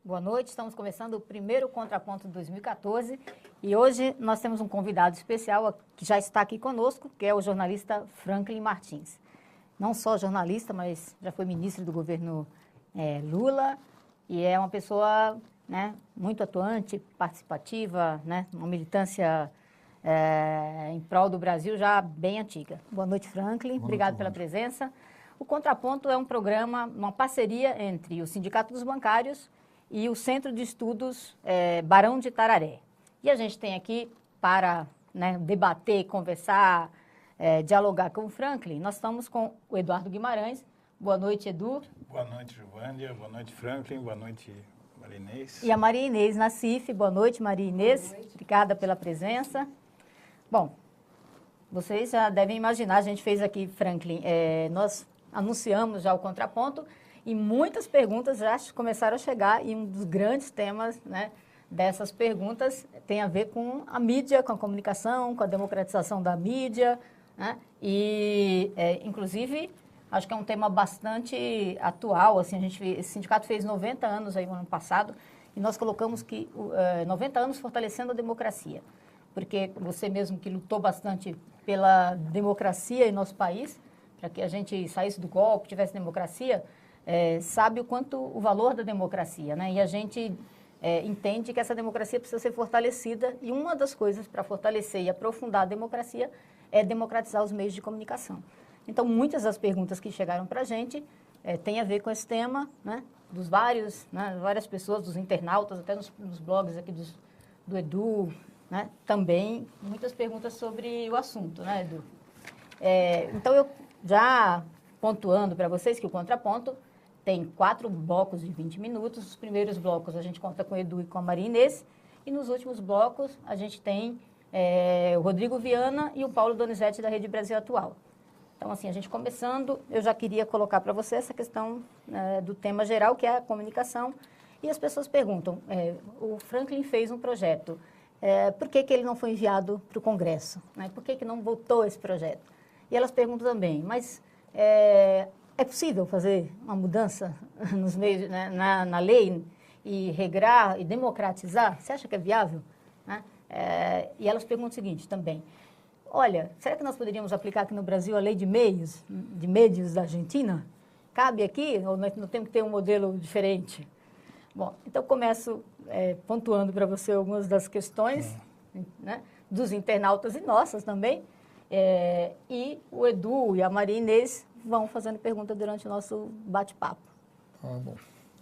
Boa noite, estamos começando o primeiro Contraponto de 2014 e hoje nós temos um convidado especial que já está aqui conosco, que é o jornalista Franklin Martins. Não só jornalista, mas já foi ministro do governo Lula e é uma pessoa, né, muito atuante, participativa, né, uma militância em prol do Brasil já bem antiga. Boa noite, Franklin. Obrigado pela presença. O Contraponto é um programa, uma parceria entre o Sindicato dos Bancários e o Centro de Estudos Barão de Itararé. E a gente tem aqui para, né, debater, conversar, dialogar com o Franklin. Nós estamos com o Eduardo Guimarães. Boa noite, Edu. Boa noite, Giovânia. Boa noite, Franklin. Boa noite, Maria Inês. E a Maria Inês Nassif. Boa noite, Maria Inês. Boa noite. Obrigada pela presença. Bom, vocês já devem imaginar, a gente fez aqui, Franklin, nós anunciamos já o Contraponto e muitas perguntas já começaram a chegar e um dos grandes temas, né, dessas perguntas tem a ver com a mídia, com a comunicação, com a democratização da mídia, né, e, inclusive, acho que é um tema bastante atual, assim, esse sindicato fez 90 anos aí no ano passado e nós colocamos que 90 anos fortalecendo a democracia. Porque você mesmo que lutou bastante pela democracia em nosso país, para que a gente saísse do golpe, tivesse democracia, sabe o quanto o valor da democracia, né? E a gente entende que essa democracia precisa ser fortalecida e uma das coisas para fortalecer e aprofundar a democracia é democratizar os meios de comunicação. Então, muitas das perguntas que chegaram para a gente têm a ver com esse tema, né? Dos várias pessoas, dos internautas, até nos blogs aqui do Edu, né? Também muitas perguntas sobre o assunto, né, Edu? Então, eu já pontuando para vocês que o Contraponto tem 4 blocos de 20 minutos. Os primeiros blocos a gente conta com o Edu e com a Maria Inês. E nos últimos blocos a gente tem o Rodrigo Viana e o Paulo Donizete da Rede Brasil Atual. Então, assim, a gente começando, eu já queria colocar para você essa questão do tema geral, que é a comunicação. E as pessoas perguntam, o Franklin fez um projeto, por que ele não foi enviado para o Congresso? Né? Por que não votou esse projeto? E elas perguntam também, mas é possível fazer uma mudança nos meios, né, na lei e regrar e democratizar? Você acha que é viável? Né? E elas perguntam o seguinte também, olha, será que nós poderíamos aplicar aqui no Brasil a lei de médios da Argentina? Cabe aqui ou nós não temos que ter um modelo diferente? Bom, então começo pontuando para você algumas das questões, né, dos internautas e nossas também, e o Edu e a Maria Inês vão fazendo perguntas durante o nosso bate-papo.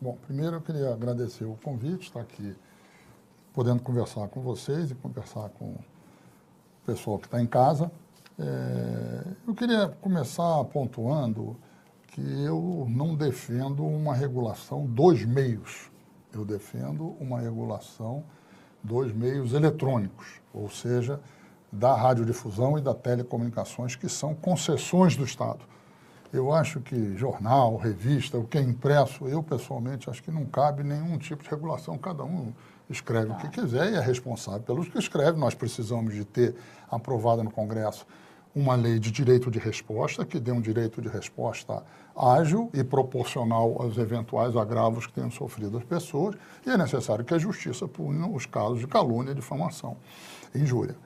Bom, primeiro eu queria agradecer o convite, estar aqui podendo conversar com vocês e conversar com o pessoal que está em casa. Eu queria começar pontuando que eu não defendo uma regulação dos meios. Eu defendo uma regulação dos meios eletrônicos, ou seja, da radiodifusão e da telecomunicações, que são concessões do Estado. Eu acho que jornal, revista, o que é impresso, eu pessoalmente acho que não cabe nenhum tipo de regulação, cada um escreve o que quiser e é responsável pelos que escreve. Nós precisamos de ter aprovada no Congresso uma lei de direito de resposta, que dê um direito de resposta ágil e proporcional aos eventuais agravos que tenham sofrido as pessoas, e é necessário que a Justiça punha os casos de calúnia, difamação e injúria.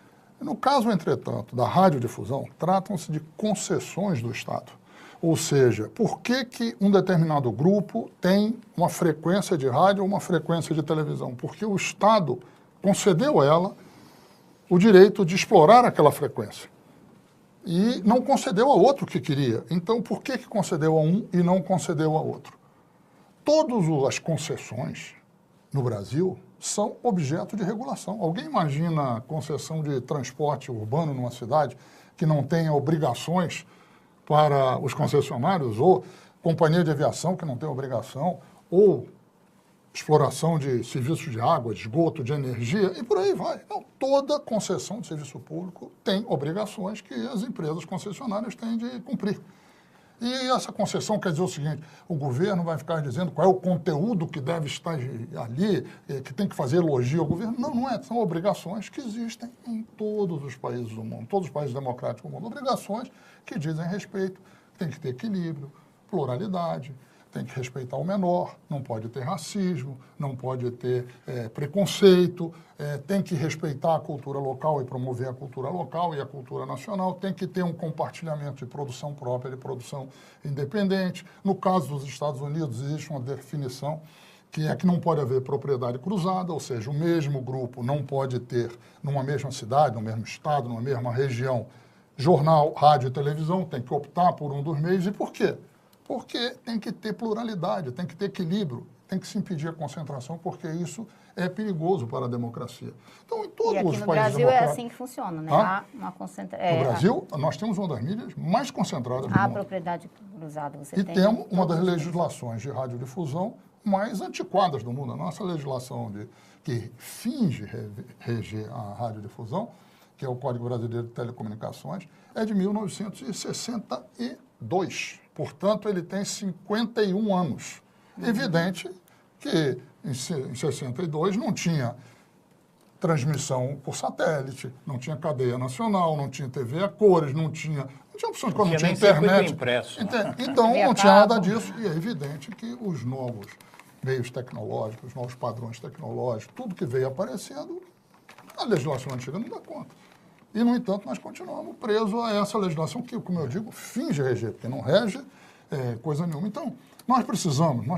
No caso, entretanto, da radiodifusão, tratam-se de concessões do Estado. Ou seja, por que um determinado grupo tem uma frequência de rádio ou uma frequência de televisão? Porque o Estado concedeu a ela o direito de explorar aquela frequência. E não concedeu a outro que queria. Então, por que concedeu a um e não concedeu a outro? Todas as concessões no Brasil são objeto de regulação. Alguém imagina a concessão de transporte urbano numa cidade que não tenha obrigações para os concessionários, ou companhia de aviação que não tem obrigação, ou exploração de serviços de água, de esgoto, de energia, e por aí vai. Não, toda concessão de serviço público tem obrigações que as empresas concessionárias têm de cumprir. E essa concessão quer dizer o seguinte, o governo vai ficar dizendo qual é o conteúdo que deve estar ali, que tem que fazer elogio ao governo. Não, não é. São obrigações que existem em todos os países do mundo, todos os países democráticos do mundo. Obrigações que dizem respeito, tem que ter equilíbrio, pluralidade, tem que respeitar o menor, não pode ter racismo, não pode ter preconceito, tem que respeitar a cultura local e promover a cultura local e a cultura nacional, tem que ter um compartilhamento de produção própria, de produção independente. No caso dos Estados Unidos, existe uma definição que é que não pode haver propriedade cruzada, ou seja, o mesmo grupo não pode ter, numa mesma cidade, no mesmo estado, numa mesma região, jornal, rádio e televisão, tem que optar por um dos meios. E por quê? Porque tem que ter pluralidade, tem que ter equilíbrio, tem que se impedir a concentração, porque isso é perigoso para a democracia. Então, em todos os países democráticos... E aqui no Brasil é assim que funciona, né? Há uma concentração... No Brasil, nós temos uma das mídias mais concentradas do mundo. A propriedade cruzada você tem... E temos uma das legislações de radiodifusão mais antiquadas do mundo. A nossa legislação que finge reger a radiodifusão, que é o Código Brasileiro de Telecomunicações, é de 1962. Portanto, ele tem 51 anos. Evidente que em 62 não tinha transmissão por satélite, não tinha cadeia nacional, não tinha TV a cores, não tinha opções, não tinha internet. Impresso. Então, não tinha nada disso. E é evidente que os novos meios tecnológicos, os novos padrões tecnológicos, tudo que veio aparecendo, a legislação antiga não dá conta. E, no entanto, nós continuamos presos a essa legislação que, como eu digo, finge reger, porque não rege coisa nenhuma. Então, nós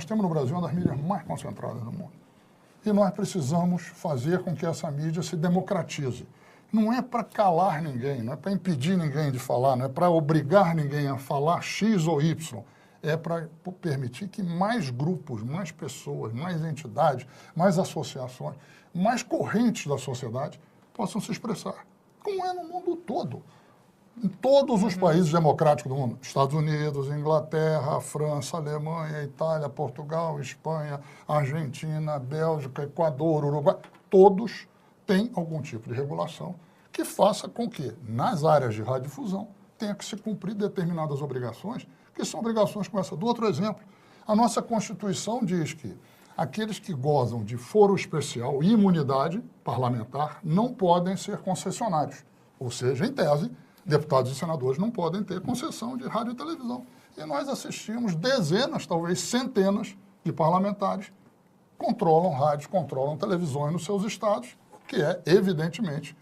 temos no Brasil uma das mídias mais concentradas do mundo. E nós precisamos fazer com que essa mídia se democratize. Não é para calar ninguém, não é para impedir ninguém de falar, não é para obrigar ninguém a falar X ou Y. É para permitir que mais grupos, mais pessoas, mais entidades, mais associações, mais correntes da sociedade possam se expressar. Como é no mundo todo. Em todos os países democráticos do mundo. Estados Unidos, Inglaterra, França, Alemanha, Itália, Portugal, Espanha, Argentina, Bélgica, Equador, Uruguai. Todos têm algum tipo de regulação que faça com que, nas áreas de radiodifusão, tenha que se cumprir determinadas obrigações, que são obrigações como essa. Do outro exemplo, a nossa Constituição diz que aqueles que gozam de foro especial e imunidade parlamentar não podem ser concessionários. Ou seja, em tese, deputados e senadores não podem ter concessão de rádio e televisão. E nós assistimos dezenas, talvez centenas, de parlamentares que controlam rádios, controlam televisões nos seus estados, que é, evidentemente,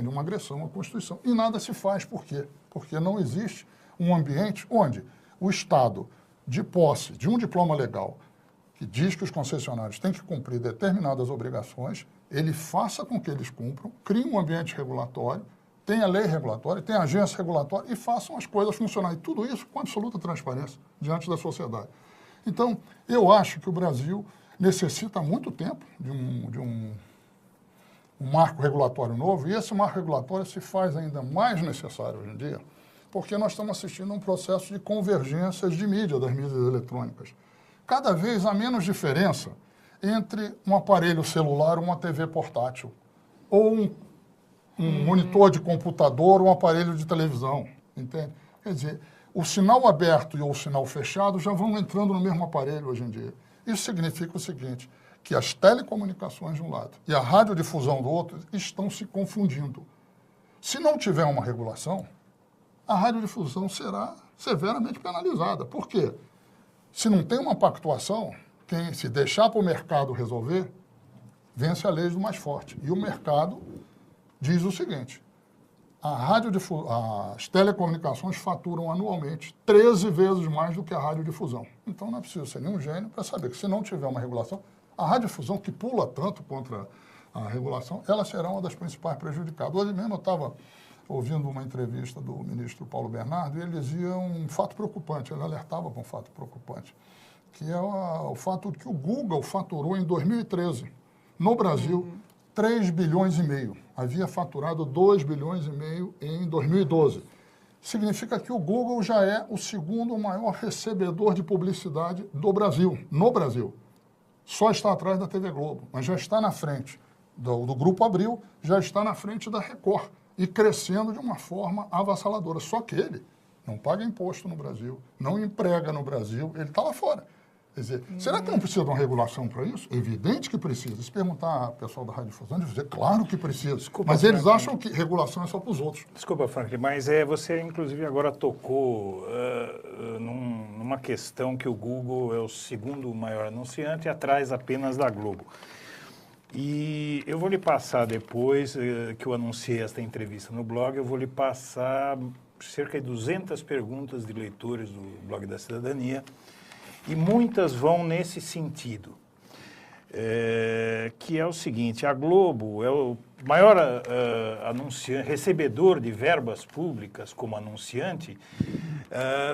uma agressão à Constituição. E nada se faz. Por quê? Porque não existe um ambiente onde o Estado, de posse de um diploma legal, que diz que os concessionários têm que cumprir determinadas obrigações, ele faça com que eles cumpram, crie um ambiente regulatório, tenha lei regulatória, tenha agência regulatória e façam as coisas funcionarem. E tudo isso com absoluta transparência diante da sociedade. Então, eu acho que o Brasil necessita há muito tempo de um marco regulatório novo, e esse marco regulatório se faz ainda mais necessário hoje em dia, porque nós estamos assistindo a um processo de convergências de mídia, das mídias eletrônicas. Cada vez há menos diferença entre um aparelho celular ou uma TV portátil, ou um monitor de computador ou um aparelho de televisão, entende? Quer dizer, o sinal aberto e o sinal fechado já vão entrando no mesmo aparelho hoje em dia. Isso significa o seguinte, que as telecomunicações de um lado e a radiodifusão do outro estão se confundindo. Se não tiver uma regulação, a radiodifusão será severamente penalizada. Por quê? Se não tem uma pactuação, quem se deixar para o mercado resolver, vence a lei do mais forte. E o mercado diz o seguinte, as telecomunicações faturam anualmente 13 vezes mais do que a radiodifusão. Então não é preciso ser nenhum gênio para saber que se não tiver uma regulação, a radiodifusão que pula tanto contra a regulação, ela será uma das principais prejudicadas. Hoje mesmo eu estava ouvindo uma entrevista do ministro Paulo Bernardo e ele dizia um fato preocupante, ele alertava para um fato preocupante, que é o fato de que o Google faturou em 2013, no Brasil, 3 bilhões e meio. Havia faturado 2 bilhões e meio em 2012. Significa que o Google já é o segundo maior recebedor de publicidade do Brasil, no Brasil. Só está atrás da TV Globo, mas já está na frente do Grupo Abril, já está na frente da Record e crescendo de uma forma avassaladora. Só que ele não paga imposto no Brasil, não emprega no Brasil, ele está lá fora. Quer dizer, será que não precisa de uma regulação para isso? É evidente que precisa. Se perguntar ao pessoal da radiodifusão, eles vão dizer, claro que precisa. Desculpa, mas eles Franklin. acham que regulação é só para os outros. Desculpa, Franklin, mas você, inclusive, agora tocou numa questão que o Google é o segundo maior anunciante, atrás apenas da Globo. E eu vou lhe passar depois que eu anunciei esta entrevista no blog, eu vou lhe passar cerca de 200 perguntas de leitores do Blog da Cidadania, e muitas vão nesse sentido, que é o seguinte: a Globo é o maior recebedor de verbas públicas como anunciante,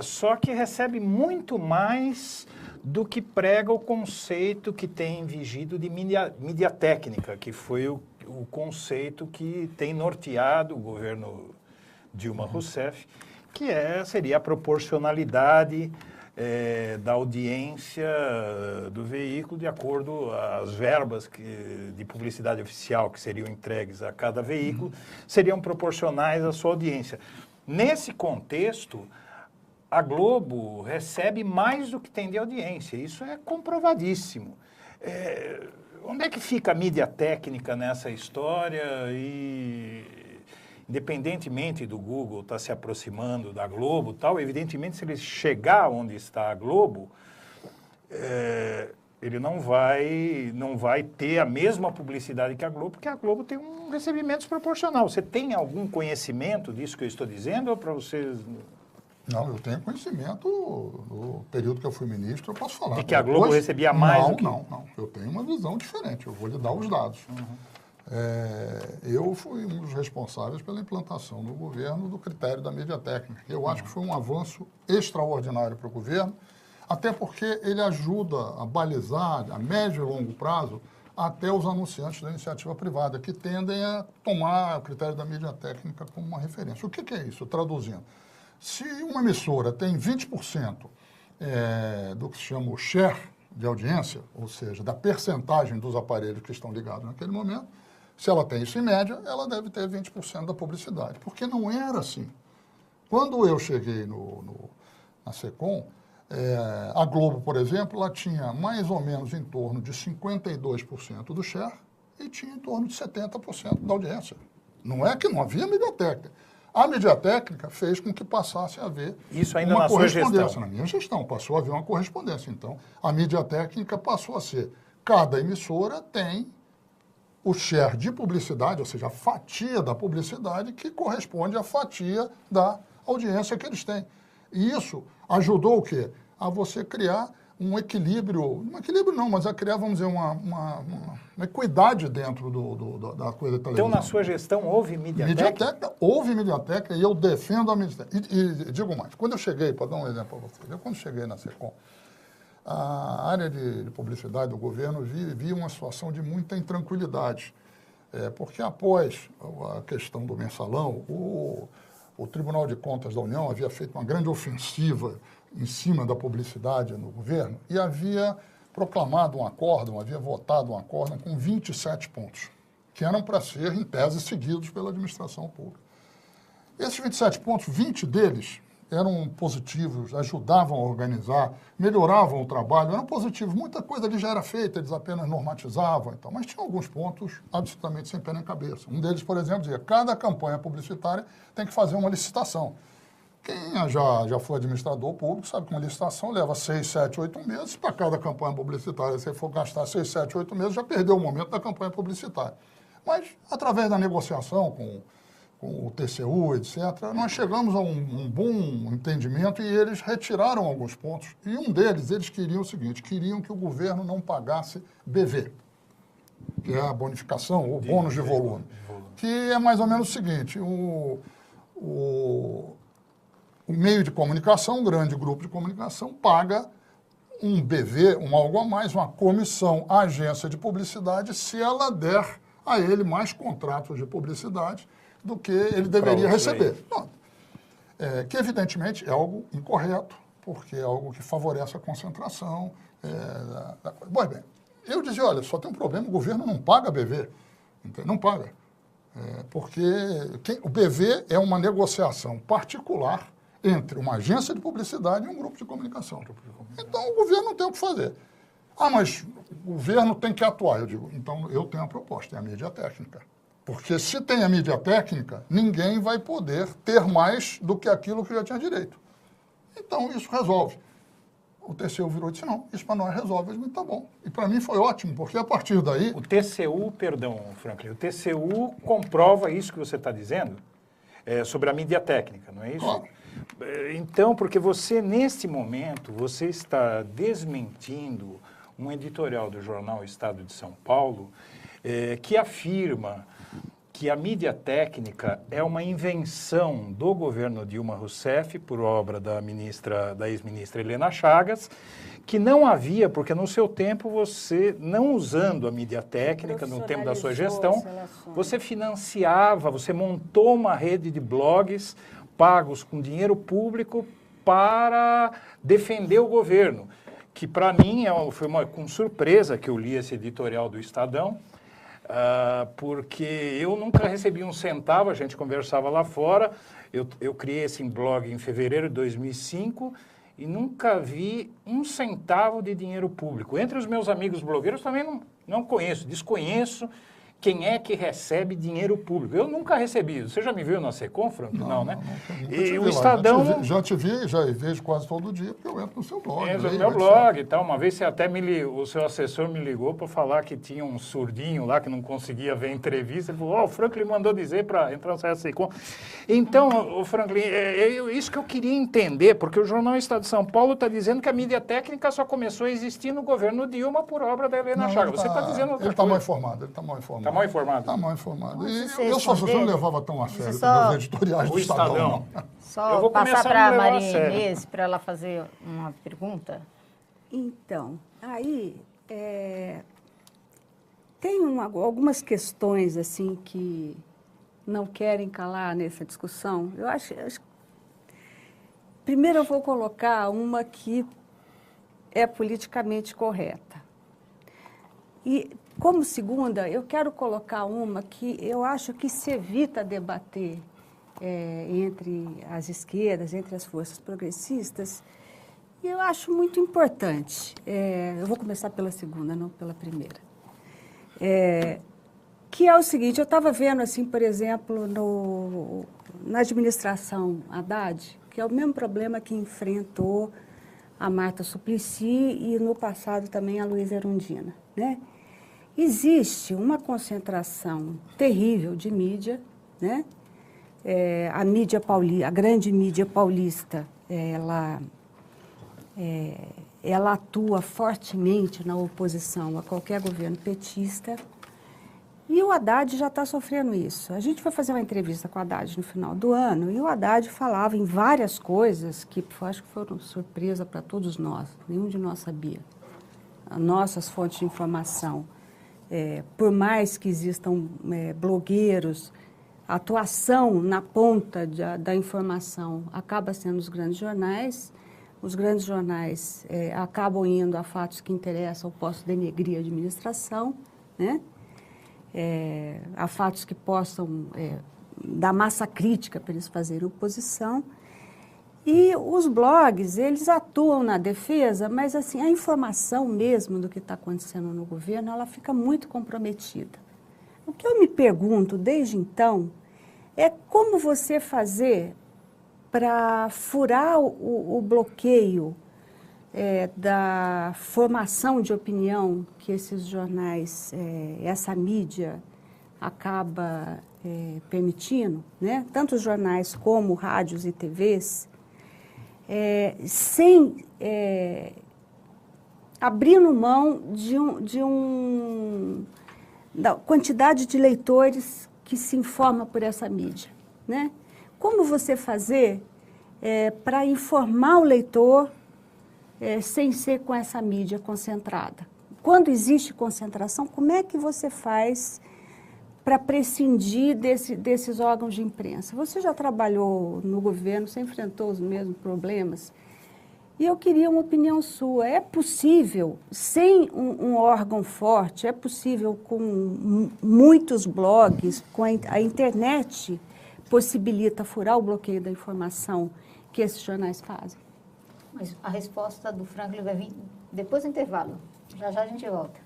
só que recebe muito mais do que prega o conceito que tem vigido de mídia técnica, que foi o conceito que tem norteado o governo Dilma Rousseff, que seria a proporcionalidade da audiência do veículo de acordo às verbas de publicidade oficial que seriam entregues a cada veículo, seriam proporcionais à sua audiência. Nesse contexto, a Globo recebe mais do que tem de audiência. Isso é comprovadíssimo. Onde é que fica a mídia técnica nessa história? E, independentemente do Google estar se aproximando da Globo, tal, evidentemente, se ele chegar onde está a Globo, ele não vai ter a mesma publicidade que a Globo, porque a Globo tem um recebimento desproporcional. Você tem algum conhecimento disso que eu estou dizendo, ou para vocês... Não, eu tenho conhecimento, no período que eu fui ministro, eu posso falar. De que a Globo recebia mais do que... Não. Eu tenho uma visão diferente, eu vou lhe dar os dados. Eu fui um dos responsáveis pela implantação no governo do critério da mídia técnica. Eu acho que foi um avanço extraordinário para o governo, até porque ele ajuda a balizar, a médio e longo prazo, até os anunciantes da iniciativa privada, que tendem a tomar o critério da mídia técnica como uma referência. O que é isso? Traduzindo. Se uma emissora tem 20% do que se chama o share de audiência, ou seja, da percentagem dos aparelhos que estão ligados naquele momento, se ela tem isso em média, ela deve ter 20% da publicidade. Porque não era assim. Quando eu cheguei na SECOM, a Globo, por exemplo, ela tinha mais ou menos em torno de 52% do share e tinha em torno de 70% da audiência. Não é que não havia mídia técnica. A mídia técnica fez com que passasse a haver isso ainda uma na sua gestão. Na minha gestão, passou a haver uma correspondência. Então, a mídia técnica passou a ser, cada emissora tem o share de publicidade, ou seja, a fatia da publicidade que corresponde à fatia da audiência que eles têm. E isso ajudou o quê? A você criar um equilíbrio não, mas a criar, vamos dizer, uma equidade dentro da coisa da televisão. Então, na sua gestão, houve mídia técnica? Houve mídia técnica e eu defendo a mídia técnica. E digo mais, quando eu cheguei, para dar um exemplo para vocês, quando cheguei na SECOM, a área de publicidade do governo via uma situação de muita intranquilidade, porque após a questão do mensalão, o Tribunal de Contas da União havia feito uma grande ofensiva em cima da publicidade no governo e havia proclamado um acórdão, havia votado um acórdão com 27 pontos, que eram para ser, em tese, seguidos pela administração pública. Esses 27 pontos, 20 deles eram positivos, ajudavam a organizar, melhoravam o trabalho, eram positivos. Muita coisa ali já era feita, eles apenas normatizavam, então, mas tinha alguns pontos absolutamente sem pé nem cabeça. Um deles, por exemplo, dizia que cada campanha publicitária tem que fazer uma licitação. Quem já foi administrador público sabe que uma licitação leva 6, 7, 8 meses. Para cada campanha publicitária, se você for gastar 6, 7, 8 meses, já perdeu o momento da campanha publicitária. Mas, através da negociação com o TCU, etc., nós chegamos a um bom entendimento e eles retiraram alguns pontos. E um deles, eles queriam o seguinte, queriam que o governo não pagasse BV, que é a bonificação, ou bônus de volume, que é mais ou menos o seguinte, o meio de comunicação, um grande grupo de comunicação, paga um BV, algo a mais, uma comissão à agência de publicidade, se ela der a ele mais contratos de publicidade do que ele deveria receber. Que, evidentemente, é algo incorreto, porque é algo que favorece a concentração. Pois bem, eu dizia, olha, só tem um problema, o governo não paga BV, não paga, porque o BV é uma negociação particular entre uma agência de publicidade e um grupo de comunicação. Então, o governo não tem o que fazer. Ah, mas o governo tem que atuar. Eu digo, então eu tenho a proposta, é a mídia técnica. Porque se tem a mídia técnica, ninguém vai poder ter mais do que aquilo que já tinha direito. Então, isso resolve. O TCU virou e disse, não, isso para nós resolve. Eu disse, tá bom. E para mim foi ótimo, porque a partir daí... O TCU, perdão, Franklin, o TCU comprova isso que você está dizendo sobre a mídia técnica, não é isso? Claro. Então, porque você, neste momento, você está desmentindo um editorial do jornal Estado de São Paulo que afirma que a mídia técnica é uma invenção do governo Dilma Rousseff, por obra da ex-ministra Helena Chagas, que não havia, porque no seu tempo você, não usando a mídia técnica, no tempo da sua gestão, você financiava, você montou uma rede de blogs pagos com dinheiro público para defender o governo, que para mim foi com surpresa que eu li esse editorial do Estadão, porque eu nunca recebi um centavo, a gente conversava lá fora, eu criei esse blog em fevereiro de 2005 e nunca vi um centavo de dinheiro público. Entre os meus amigos blogueiros também não conheço, desconheço quem é que recebe dinheiro público. Eu nunca recebi. Você já me viu na Secom, Franco? Não, né? E o Estadão... Já te vi, já vejo quase todo dia, porque eu entro no seu blog. No meu blog e tal. Uma vez você até o seu assessor me ligou para falar que tinha um surdinho lá que não conseguia ver a entrevista. Ele falou, o Franklin mandou dizer para entrar no Secom. Então, o Franklin, isso que eu queria entender, porque o jornal Estado de São Paulo está dizendo que a mídia técnica só começou a existir no governo Dilma por obra da Helena Chagas. Você está dizendo outra coisa. Ele está mal informado, ele está mal informado. Está mal informado? Está mal informado. E eu só não levava tão a sério os editoriais do Estadão. Só passar para a Maria Inês, para ela fazer uma pergunta. Então, aí tem algumas questões assim que não querem calar nessa discussão. Eu acho primeiro eu vou colocar uma que é politicamente correta. E, como segunda, eu quero colocar uma que eu acho que se evita debater entre as esquerdas, entre as forças progressistas, e eu acho muito importante. Eu vou começar pela segunda, não pela primeira. Que é o seguinte, eu estava vendo, assim, por exemplo, na administração Haddad, que é o mesmo problema que enfrentou a Marta Suplicy e, no passado, também a Luíza Erundina, né? Existe uma concentração terrível de mídia, né? A grande mídia paulista, ela atua fortemente na oposição a qualquer governo petista. E o Haddad já está sofrendo isso. A gente foi fazer uma entrevista com o Haddad no final do ano e o Haddad falava em várias coisas que acho que foram surpresa para todos nós. Nenhum de nós sabia. As nossas fontes de informação. Por mais que existam blogueiros, a atuação na ponta da informação acaba sendo os grandes jornais. Os grandes jornais acabam indo a fatos que interessam ou possam denegrir a administração, né? A fatos que possam dar massa crítica para eles fazerem oposição. E os blogs, eles atuam na defesa, mas assim, a informação mesmo do que está acontecendo no governo, ela fica muito comprometida. O que eu me pergunto desde então é como você fazer para furar o bloqueio da formação de opinião que esses jornais, essa mídia acaba permitindo, né? Tanto os jornais como rádios e TVs, sem abrindo mão da quantidade de leitores que se informa por essa mídia, né? Como você fazer para informar o leitor sem ser com essa mídia concentrada? Quando existe concentração, como é que você faz para prescindir desses órgãos de imprensa? Você já trabalhou no governo, você enfrentou os mesmos problemas. E eu queria uma opinião sua. É possível, sem um órgão forte, é possível com muitos blogs, com a internet possibilita furar o bloqueio da informação que esses jornais fazem. Mas a resposta do Franklin vai vir depois do intervalo. Já já a gente volta.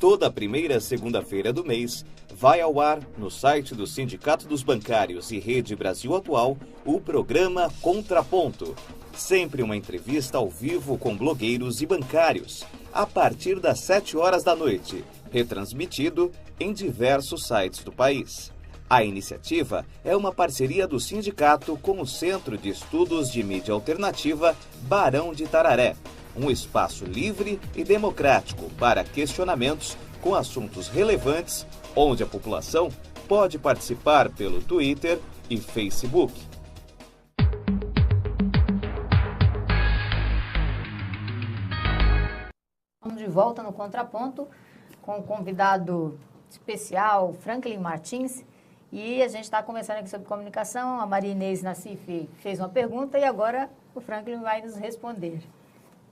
Toda primeira segunda-feira do mês, vai ao ar, no site do Sindicato dos Bancários e Rede Brasil Atual, o programa Contraponto. Sempre uma entrevista ao vivo com blogueiros e bancários, a partir das 7 horas da noite, retransmitido em diversos sites do país. A iniciativa é uma parceria do sindicato com o Centro de Estudos de Mídia Alternativa Barão de Itararé, um espaço livre e democrático para questionamentos com assuntos relevantes, onde a população pode participar pelo Twitter e Facebook. Estamos de volta no Contraponto com o convidado especial, Franklin Martins. E a gente está conversando aqui sobre comunicação. A Maria Inês Nassif fez uma pergunta e agora o Franklin vai nos responder.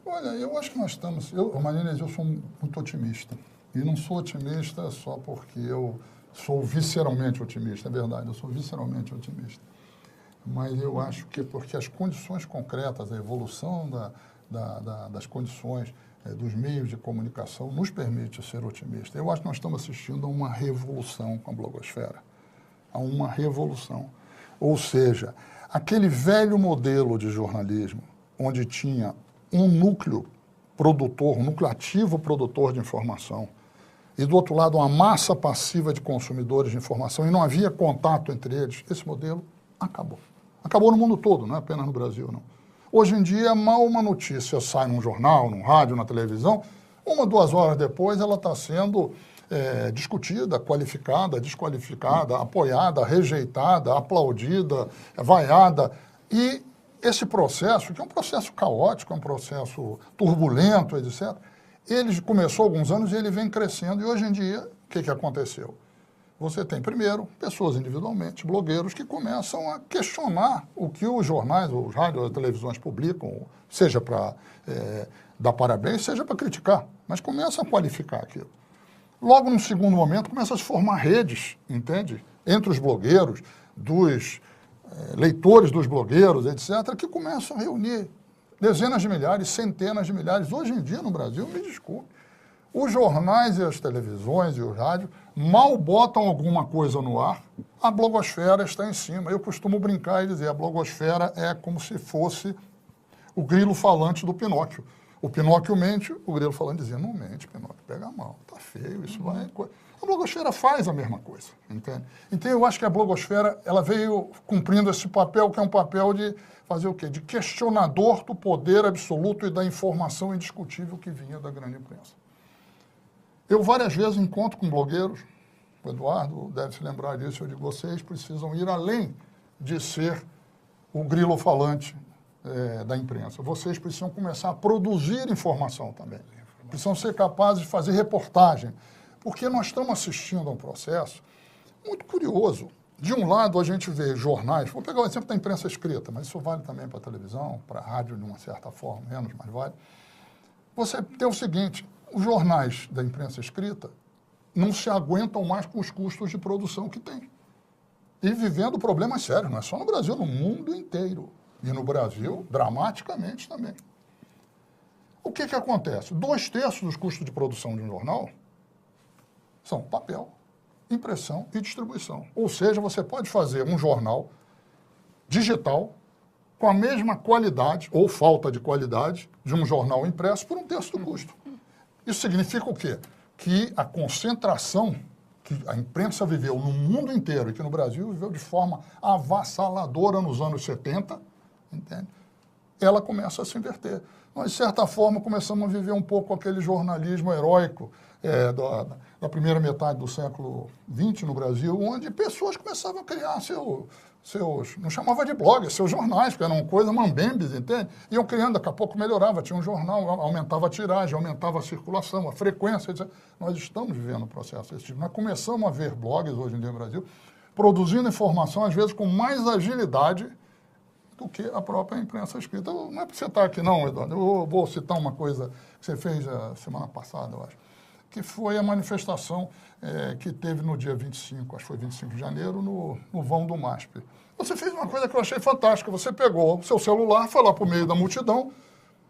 Olha, eu acho que nós estamos... Maria Inês, eu sou muito otimista. E não sou otimista só porque eu sou visceralmente otimista, é verdade, eu sou visceralmente otimista. Mas eu acho que porque as condições concretas, a evolução das condições dos meios de comunicação nos permite ser otimista. Eu acho que nós estamos assistindo a uma revolução com a blogosfera. A uma revolução. Ou seja, aquele velho modelo de jornalismo, onde tinha um núcleo produtor, um núcleo ativo produtor de informação, e do outro lado uma massa passiva de consumidores de informação, e não havia contato entre eles, esse modelo acabou. Acabou no mundo todo, não é apenas no Brasil, não. Hoje em dia, mal uma notícia sai num jornal, num rádio, na televisão, 1, 2 horas depois ela está sendo discutida, qualificada, desqualificada, apoiada, rejeitada, aplaudida, vaiada. E esse processo, que é um processo caótico, é um processo turbulento, etc., ele começou há alguns anos e ele vem crescendo. E hoje em dia, o que aconteceu? Você tem, primeiro, pessoas individualmente, blogueiros, que começam a questionar o que os jornais, os rádios, as televisões publicam, seja para dar parabéns, seja para criticar, mas começam a qualificar aquilo. Logo, num segundo momento, começam a se formar redes, entende? Entre os blogueiros, dos leitores dos blogueiros, etc., que começam a reunir dezenas de milhares, centenas de milhares. Hoje em dia, no Brasil, me desculpe, os jornais e as televisões e o rádio mal botam alguma coisa no ar, a blogosfera está em cima. Eu costumo brincar e dizer, a blogosfera é como se fosse o grilo falante do Pinóquio. O Pinóquio mente, o grilo falante dizia, não mente, Pinóquio, pega mal, tá feio, isso vai... A blogosfera faz a mesma coisa, entende? Então, eu acho que a blogosfera, ela veio cumprindo esse papel, que é um papel de fazer o quê? De questionador do poder absoluto e da informação indiscutível que vinha da grande imprensa. Eu várias vezes encontro com blogueiros, o Eduardo deve se lembrar disso, eu digo, vocês precisam ir além de ser o grilo falante da imprensa. Vocês precisam começar a produzir informação também. Precisam ser capazes de fazer reportagem, porque nós estamos assistindo a um processo muito curioso. De um lado, a gente vê jornais, vou pegar o exemplo da imprensa escrita, mas isso vale também para a televisão, para a rádio de uma certa forma, menos, mas vale. Você tem o seguinte, os jornais da imprensa escrita não se aguentam mais com os custos de produção que tem. E vivendo problemas sérios, não é só no Brasil, no mundo inteiro. E no Brasil, dramaticamente também. O que acontece? 2/3 dos custos de produção de um jornal são papel, impressão e distribuição. Ou seja, você pode fazer um jornal digital com a mesma qualidade, ou falta de qualidade, de um jornal impresso por 1/3 do custo. Isso significa o quê? Que a concentração que a imprensa viveu no mundo inteiro e que no Brasil viveu de forma avassaladora nos anos 70, entende? Ela começa a se inverter. Nós, de certa forma, começamos a viver um pouco aquele jornalismo heróico da primeira metade do século XX no Brasil, onde pessoas começavam a criar seus, não chamava de blog, seus jornais, porque eram coisas mambembes, entende? Iam criando, daqui a pouco melhorava, tinha um jornal, aumentava a tiragem, aumentava a circulação, a frequência, etc. Nós estamos vivendo um processo desse tipo. Nós começamos a ver blogs hoje em dia no Brasil, produzindo informação, às vezes, com mais agilidade do que a própria imprensa escrita. Não é para você estar aqui, não, Eduardo. Eu vou citar uma coisa que você fez a semana passada, eu acho, que foi a manifestação que teve no dia 25, acho que foi 25 de janeiro, no vão do MASP. Você fez uma coisa que eu achei fantástica, você pegou o seu celular, foi lá para o meio da multidão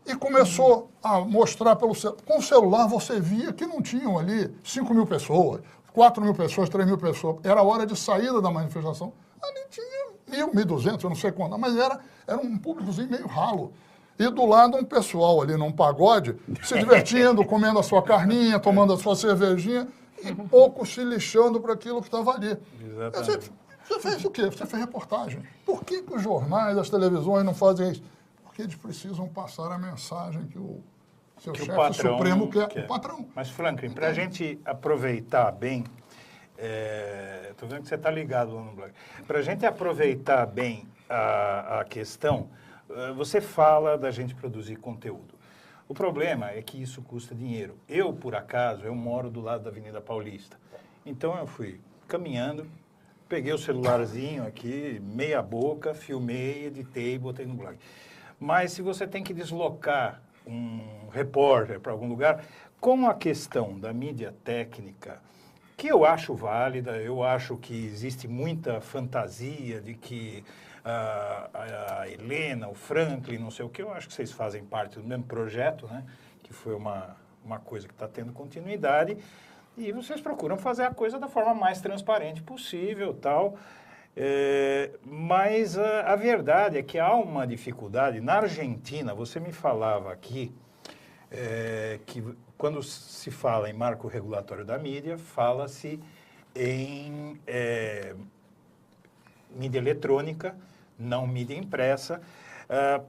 e começou a mostrar pelo celular. Com o celular você via que não tinham ali 5.000 pessoas, 4.000 pessoas, 3.000 pessoas. Era a hora de saída da manifestação. Ali tinha 1.200, eu não sei quanto, mas era um públicozinho meio ralo. E do lado um pessoal ali num pagode, se divertindo, comendo a sua carninha, tomando a sua cervejinha, e pouco se lixando para aquilo que estava ali. Exatamente. Você fez o quê? Você fez reportagem. Por que os jornais, as televisões não fazem isso? Porque eles precisam passar a mensagem que o seu chefe supremo quer. O patrão. Mas, Franklin, para a gente aproveitar bem, estou vendo que você está ligado lá no blog, para a gente aproveitar bem a questão, você fala da gente produzir conteúdo. O problema é que isso custa dinheiro. Eu, por acaso, moro do lado da Avenida Paulista. Então, eu fui caminhando, peguei o celularzinho aqui, meia boca, filmei, editei e botei no blog. Mas se você tem que deslocar um repórter para algum lugar, com a questão da mídia técnica, que eu acho válida, eu acho que existe muita fantasia de que a Helena, o Franklin, não sei o que, eu acho que vocês fazem parte do mesmo projeto, né? Que foi uma coisa que está tendo continuidade, e vocês procuram fazer a coisa da forma mais transparente possível, tal. Mas a verdade é que há uma dificuldade. Na Argentina, você me falava aqui que quando se fala em marco regulatório da mídia, fala-se em mídia eletrônica, não mídia impressa.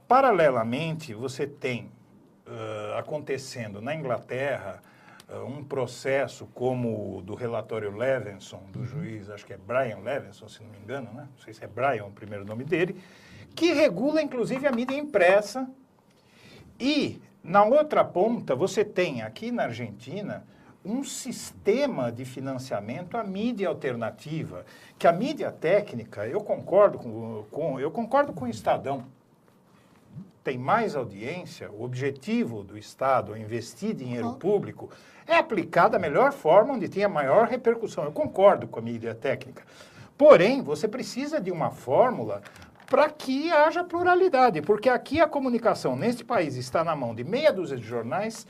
Paralelamente, você tem acontecendo na Inglaterra um processo como o do relatório Levinson, do juiz, acho que é Brian Levinson, se não me engano, né? Não sei se é Brian o primeiro nome dele, que regula, inclusive, a mídia impressa. E, na outra ponta, você tem, aqui na Argentina, um sistema de financiamento à mídia alternativa, que a mídia técnica, eu concordo com o Estadão, tem mais audiência, o objetivo do Estado é investir dinheiro público, é aplicado da melhor forma, onde tem a maior repercussão. Eu concordo com a mídia técnica. Porém, você precisa de uma fórmula para que haja pluralidade, porque aqui a comunicação neste país está na mão de meia dúzia de jornais,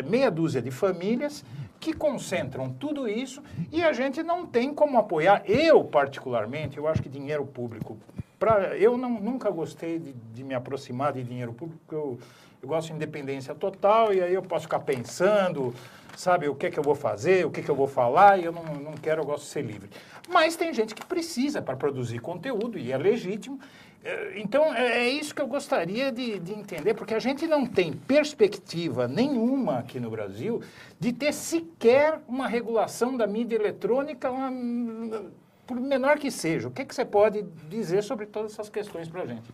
meia dúzia de famílias que concentram tudo isso e a gente não tem como apoiar. Eu, particularmente, eu acho que dinheiro público... Eu nunca gostei de me aproximar de dinheiro público, porque eu gosto de independência total e aí eu posso ficar pensando, sabe, o que é que eu vou fazer, o que é que eu vou falar, e eu não quero, eu gosto de ser livre. Mas tem gente que precisa para produzir conteúdo e é legítimo. Então, é isso que eu gostaria de entender, porque a gente não tem perspectiva nenhuma aqui no Brasil de ter sequer uma regulação da mídia eletrônica, por menor que seja. O que você pode dizer sobre todas essas questões para a gente?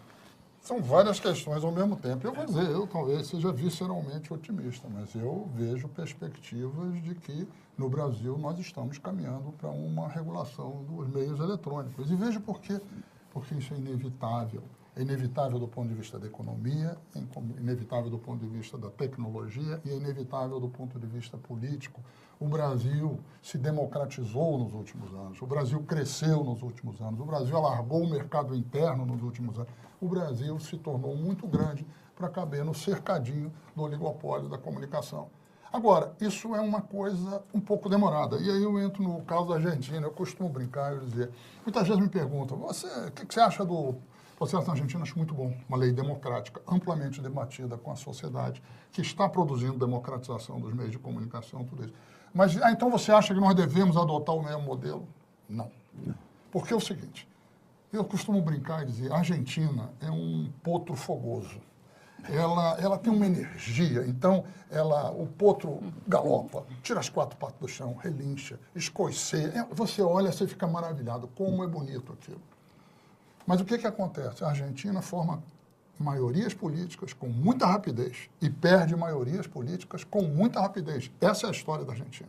São várias questões ao mesmo tempo. Eu vou dizer, eu talvez seja visceralmente otimista, mas eu vejo perspectivas de que no Brasil nós estamos caminhando para uma regulação dos meios eletrônicos. E vejo por quê. Porque isso é inevitável. É inevitável do ponto de vista da economia, é inevitável do ponto de vista da tecnologia e é inevitável do ponto de vista político. O Brasil se democratizou nos últimos anos, o Brasil cresceu nos últimos anos, o Brasil alargou o mercado interno nos últimos anos. O Brasil se tornou muito grande para caber no cercadinho do oligopólio da comunicação. Agora, isso é uma coisa um pouco demorada. E aí eu entro no caso da Argentina. Eu costumo brincar e dizer... Muitas vezes me perguntam, o que você acha do processo na Argentina? Acho muito bom. Uma lei democrática, amplamente debatida com a sociedade, que está produzindo democratização dos meios de comunicação, tudo isso. Mas, então você acha que nós devemos adotar o mesmo modelo? Não. Porque é o seguinte, eu costumo brincar e dizer, a Argentina é um potro fogoso. Ela tem uma energia, então o potro galopa, tira as quatro patas do chão, relincha, escoiceia. Você olha, você fica maravilhado, como é bonito aquilo. Mas o que acontece? A Argentina forma maiorias políticas com muita rapidez e perde maiorias políticas com muita rapidez. Essa é a história da Argentina.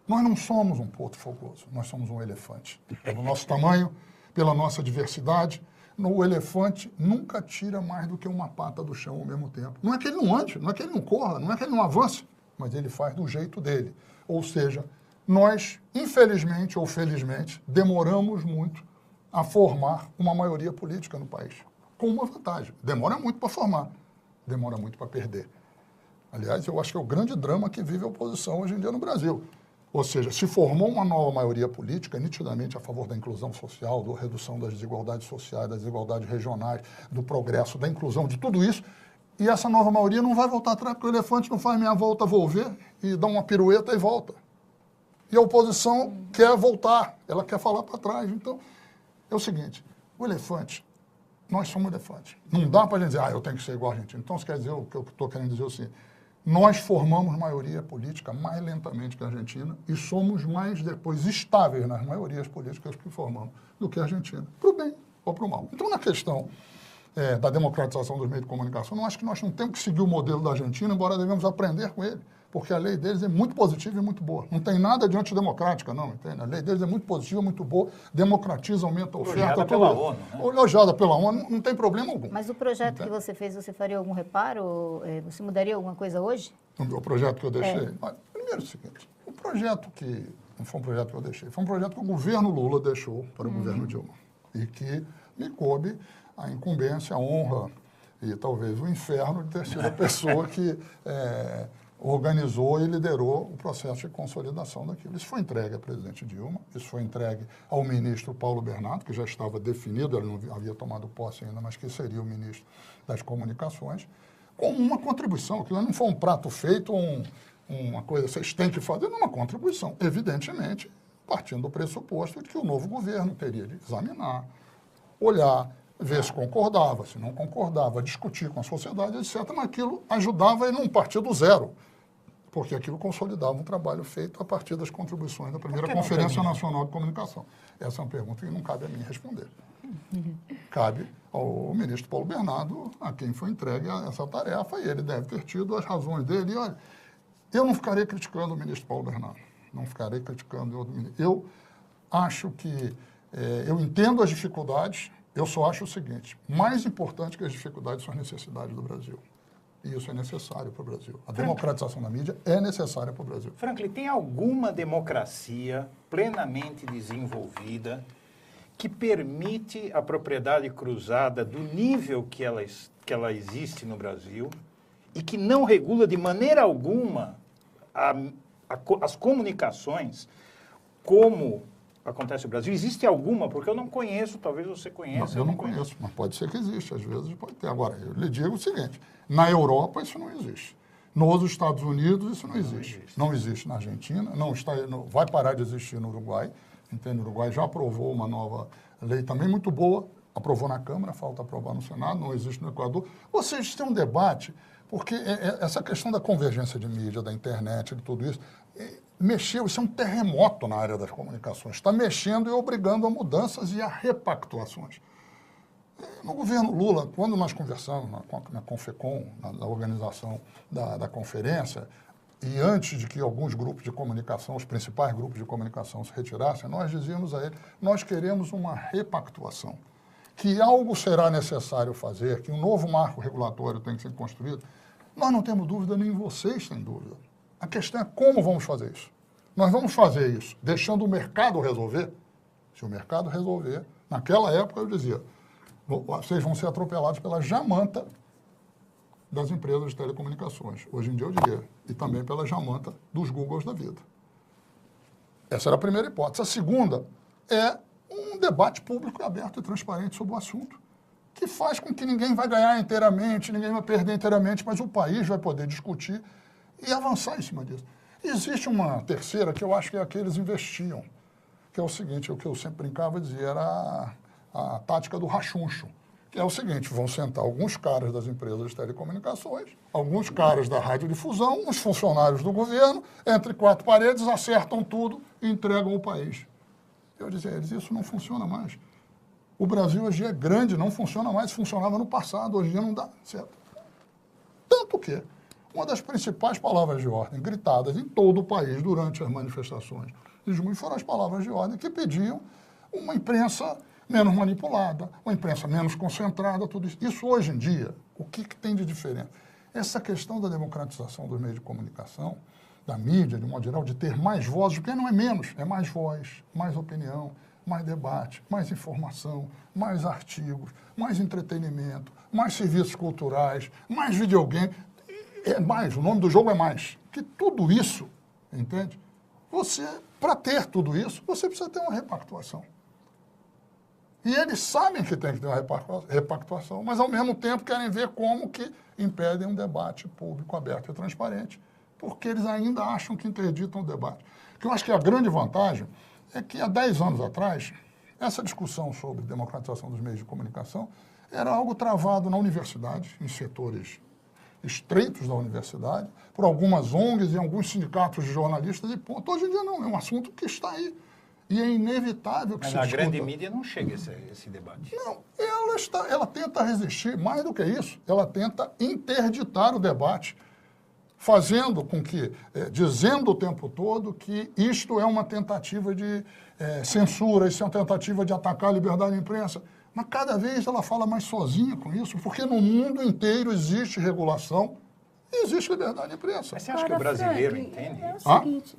Nós não somos um potro fogoso, nós somos um elefante. Pelo nosso tamanho, pela nossa diversidade, o elefante nunca tira mais do que uma pata do chão ao mesmo tempo. Não é que ele não ande, não é que ele não corra, não é que ele não avance. mas ele faz do jeito dele. Ou seja, nós, infelizmente ou felizmente, demoramos muito a formar uma maioria política no país. Com uma vantagem. Demora muito para formar, demora muito para perder. Aliás, eu acho que é o grande drama que vive a oposição hoje em dia no Brasil. Ou seja, se formou uma nova maioria política, nitidamente a favor da inclusão social, da redução das desigualdades sociais, das desigualdades regionais, do progresso, da inclusão, de tudo isso, e essa nova maioria não vai voltar atrás, porque o elefante não faz meia volta, vou ver, e dá uma pirueta e volta. E a oposição quer voltar, ela quer falar para trás. Então, é o seguinte, o elefante, nós somos elefantes. Não dá para a gente dizer, eu tenho que ser igual a Argentina. Então, isso quer dizer, o que eu estou querendo dizer é o seguinte, nós formamos maioria política mais lentamente que a Argentina e somos mais depois estáveis nas maiorias políticas que formamos do que a Argentina, para o bem ou para o mal. Então, na questão da democratização dos meios de comunicação, eu acho que nós não temos que seguir o modelo da Argentina, embora devemos aprender com ele, porque a lei deles é muito positiva e muito boa. Não tem nada de antidemocrática, não, entende? A lei deles é muito positiva, muito boa, democratiza, aumenta a oferta. Elogiada pela ONU, né? Elogiada pela ONU, não tem problema algum. Mas o projeto que você fez, você faria algum reparo? Você mudaria alguma coisa hoje? O projeto que eu deixei? Primeiro é o seguinte, o projeto que... Não foi um projeto que eu deixei, foi um projeto que o governo Lula deixou para o governo Dilma. E que me coube a incumbência, a honra e talvez o inferno de ter sido a pessoa que organizou e liderou o processo de consolidação daquilo. Isso foi entregue à presidente Dilma, isso foi entregue ao ministro Paulo Bernardo, que já estava definido, ele não havia tomado posse ainda, mas que seria o ministro das Comunicações, com uma contribuição, que não foi um prato feito, uma coisa que vocês têm que fazer, uma contribuição, evidentemente, partindo do pressuposto de que o novo governo teria de examinar, olhar, ver se concordava, se não concordava, discutir com a sociedade, etc. Mas aquilo ajudava ele não partir do zero, porque aquilo consolidava um trabalho feito a partir das contribuições da primeira Conferência Nacional de Comunicação. Essa é uma pergunta que não cabe a mim responder. Cabe ao ministro Paulo Bernardo, a quem foi entregue essa tarefa, e ele deve ter tido as razões dele. E, olha, eu não ficarei criticando o ministro Paulo Bernardo, não ficarei criticando outro ministro. Eu acho que, eu entendo as dificuldades, eu só acho o seguinte, mais importante que as dificuldades são as necessidades do Brasil. E isso é necessário para o Brasil. A democratização da mídia é necessária para o Brasil. Franklin, tem alguma democracia plenamente desenvolvida que permite a propriedade cruzada do nível que ela existe no Brasil e que não regula de maneira alguma as comunicações como acontece no Brasil? Existe alguma? Porque eu não conheço, talvez você conheça. Não, eu não conheço, mas pode ser que exista, às vezes pode ter. Agora, eu lhe digo o seguinte, na Europa isso não existe. Nos Estados Unidos isso não existe. Não existe na Argentina, vai parar de existir no Uruguai. Entende? O Uruguai já aprovou uma nova lei também muito boa, aprovou na Câmara, falta aprovar no Senado, não existe no Equador. Ou seja, tem um debate, porque essa questão da convergência de mídia, da internet, de tudo isso, mexeu, isso é um terremoto na área das comunicações, está mexendo e obrigando a mudanças e a repactuações. No governo Lula, quando nós conversamos na Confecom, na organização da conferência, e antes de que alguns grupos de comunicação, os principais grupos de comunicação se retirassem, nós dizíamos a ele, nós queremos uma repactuação, que algo será necessário fazer, que um novo marco regulatório tem que ser construído. Nós não temos dúvida, nem vocês têm dúvida. A questão é como vamos fazer isso. Nós vamos fazer isso deixando o mercado resolver. Se o mercado resolver, naquela época eu dizia, vocês vão ser atropelados pela jamanta das empresas de telecomunicações. Hoje em dia eu diria, e também pela jamanta dos Googles da vida. Essa era a primeira hipótese. A segunda é um debate público aberto e transparente sobre o assunto, que faz com que ninguém vai ganhar inteiramente, ninguém vai perder inteiramente, mas o país vai poder discutir e avançar em cima disso. Existe uma terceira que eu acho que é a que eles investiam, que é o seguinte, o que eu sempre brincava e dizia, era a tática do rachuncho, que é o seguinte, vão sentar alguns caras das empresas de telecomunicações, alguns caras da radiodifusão, uns funcionários do governo, entre quatro paredes, acertam tudo e entregam o país. Eu dizia a eles, isso não funciona mais. O Brasil hoje é grande, não funciona mais, funcionava no passado, hoje em dia não dá certo. Tanto que uma das principais palavras de ordem gritadas em todo o país durante as manifestações de junho foram as palavras de ordem que pediam uma imprensa menos manipulada, uma imprensa menos concentrada, tudo isso. Isso hoje em dia, o que tem de diferente? essa questão da democratização dos meios de comunicação, da mídia, de modo geral, de ter mais vozes, porque não é menos, é mais voz, mais opinião, mais debate, mais informação, mais artigos, mais entretenimento, mais serviços culturais, mais videogame. É mais, o nome do jogo é mais. Que tudo isso, entende? Você, para ter tudo isso, você precisa ter uma repactuação. E eles sabem que tem que ter uma repactuação, mas ao mesmo tempo querem ver como que impedem um debate público aberto e transparente, porque eles ainda acham que interditam o debate. Que eu acho que a grande vantagem é que há 10 anos atrás, essa discussão sobre democratização dos meios de comunicação era algo travado na universidade, em setores estreitos da universidade, por algumas ONGs e alguns sindicatos de jornalistas e ponto. Hoje em dia não, é um assunto que está aí. E é inevitável que Mas se na discuta. grande mídia não chega esse debate. Não, ela tenta resistir, mais do que isso, ela tenta interditar o debate, fazendo com que, dizendo o tempo todo que isto é uma tentativa de censura, isso é uma tentativa de atacar a liberdade da imprensa. Mas cada vez ela fala mais sozinha com isso, porque no mundo inteiro existe regulação e existe liberdade de imprensa. Mas você acha que o brasileiro Franklin, entende é o isso? seguinte,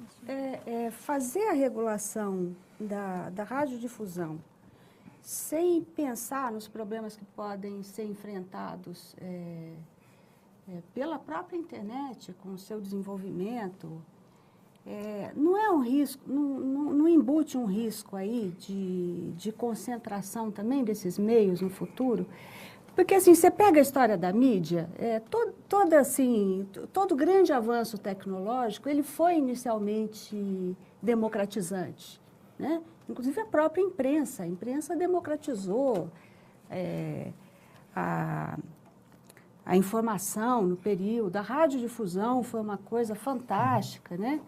fazer a regulação da radiodifusão sem pensar nos problemas que podem ser enfrentados pela própria internet, com o seu desenvolvimento, não é um risco, não embute um risco aí de concentração também desses meios no futuro? Porque, assim, você pega a história da mídia, todo grande avanço tecnológico, ele foi inicialmente democratizante, né? Inclusive a própria imprensa. A imprensa democratizou a informação no período. A radiodifusão foi uma coisa fantástica, né?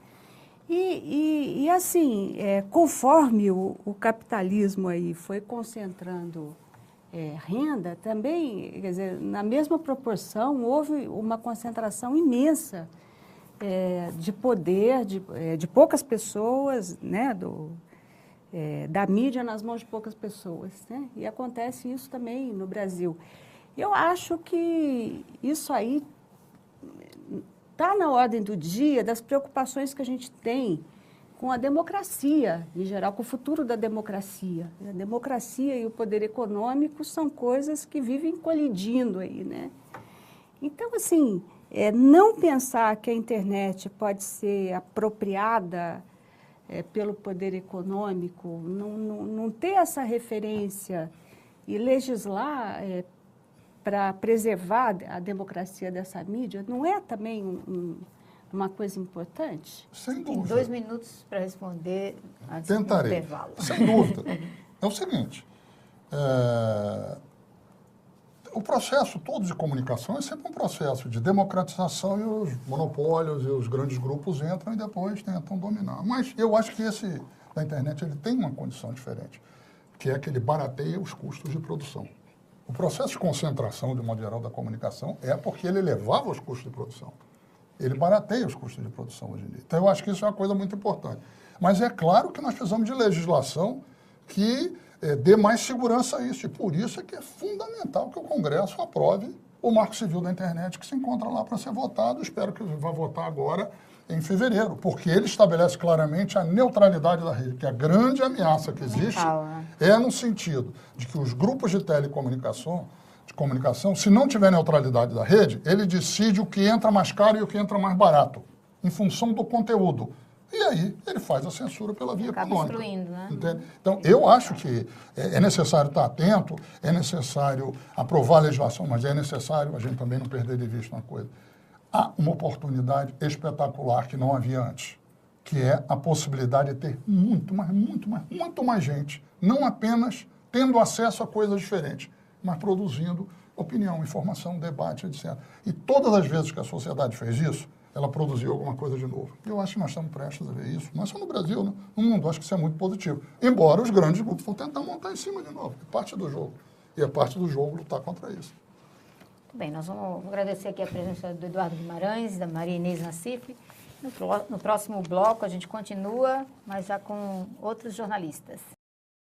E assim, conforme o capitalismo aí foi concentrando renda, também, quer dizer, na mesma proporção, houve uma concentração imensa de poder, de poucas pessoas, né, da mídia nas mãos de poucas pessoas, né? E acontece isso também no Brasil. Eu acho que isso aí está na ordem do dia das preocupações que a gente tem com a democracia, em geral, com o futuro da democracia. A democracia e o poder econômico são coisas que vivem colidindo aí, né? Então, assim, não pensar que a internet pode ser apropriada pelo poder econômico, não ter essa referência e legislar para preservar a democracia dessa mídia, não é também uma coisa importante? Sem Tem dúvida. 2 minutos para responder antes do Tentarei. intervalo. Sem dúvida. É o seguinte, o processo todo de comunicação é sempre um processo de democratização e os monopólios e os grandes grupos entram e depois tentam dominar. Mas eu acho que esse da internet ele tem uma condição diferente, que é que ele barateia os custos de produção. O processo de concentração, de modo geral, da comunicação é porque ele elevava os custos de produção. Ele barateia os custos de produção hoje em dia. Então, eu acho que isso é uma coisa muito importante. Mas é claro que nós precisamos de legislação que dê mais segurança a isso. E por isso é que é fundamental que o Congresso aprove o Marco Civil da Internet, que se encontra lá para ser votado. Espero que vá votar agora em fevereiro, porque ele estabelece claramente a neutralidade da rede, que a grande ameaça que existe é no sentido de que os grupos de telecomunicação, se não tiver neutralidade da rede, ele decide o que entra mais caro e o que entra mais barato, em função do conteúdo. E aí ele faz a censura pela via econômica. Destruindo, né? Entende? Então, eu acho que é necessário estar atento, é necessário aprovar a legislação, mas é necessário a gente também não perder de vista uma coisa. Há uma oportunidade espetacular que não havia antes, que é a possibilidade de ter muito mais gente, não apenas tendo acesso a coisas diferentes, mas produzindo opinião, informação, debate, etc. E todas as vezes que a sociedade fez isso, ela produziu alguma coisa de novo. Eu acho que nós estamos prestes a ver isso, não é só no Brasil, né? No mundo, acho que isso é muito positivo. Embora os grandes grupos vão tentar montar em cima de novo, é parte do jogo. E é parte do jogo lutar contra isso. Muito bem, nós vamos agradecer aqui a presença do Eduardo Guimarães, da Maria Inês Nassif. No próximo bloco a gente continua, mas já com outros jornalistas.